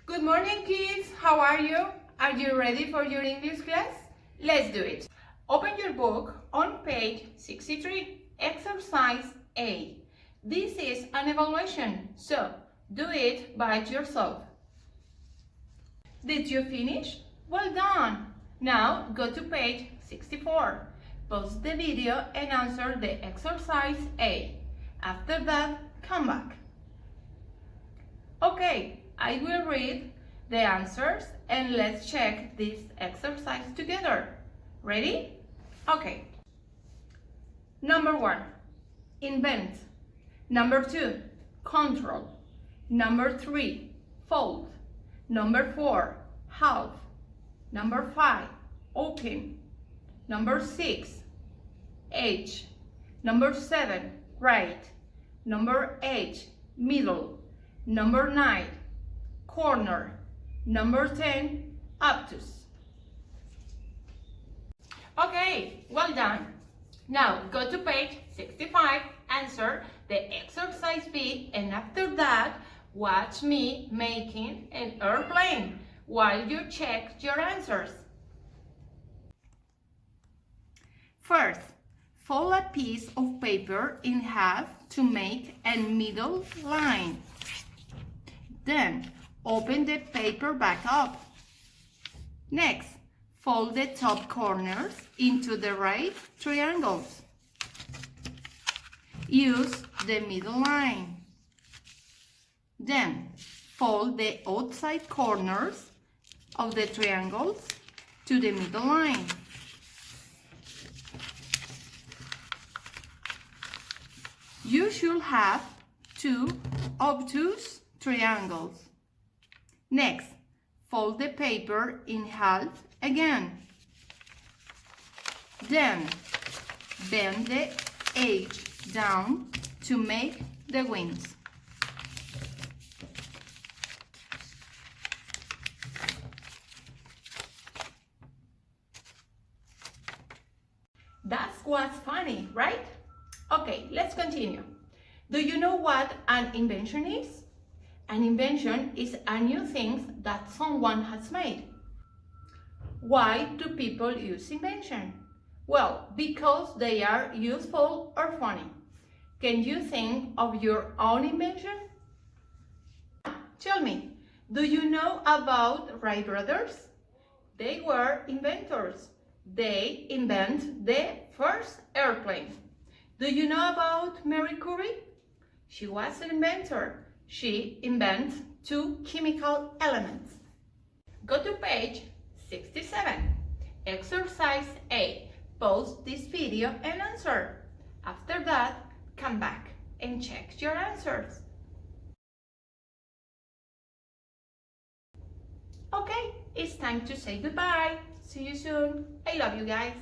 Good morning, kids. How are you? Are you ready for your English class? Let's do it. Open your book on page 63, exercise A. This is an evaluation, so do it by yourself. Did you finish? Well done. Now go to page 64. Pause the video and answer the exercise A. After that, come back. Okay, I will read the answers and let's check this exercise together. Ready? Okay. Number 1, invent. Number 2, control. Number 3, fold. Number 4, half. Number 5, open. Number 6, edge. Number 7, right. Number 8, middle. Number 9, corner. Number 10, obtuse. Okay, well done. Now go to page 65, answer the exercise B, and after that, watch me making an airplane while you check your answers. First, fold a piece of paper in half to make a middle line. Then, open the paper back up. Next, fold the top corners into the right triangles. Use the middle line. Then, fold the outside corners of the triangles to the middle line. You should have 2 obtuse triangles. Next, fold the paper in half again. Then, bend the edge down to make the wings. That was funny, right? Okay, let's continue. Do you know what an invention is? An invention is a new thing that someone has made. Why do people use invention? Well, because they are useful or funny. Can you think of your own invention? Tell me, do you know about Wright brothers? They were inventors. They invented the first airplane. Do you know about Marie Curie? She was an inventor. She invented 2 chemical elements. Go to page 67. Exercise A. Pause this video and answer. After that, come back and check your answers. Okay, it's time to say goodbye. See you soon. I love you guys.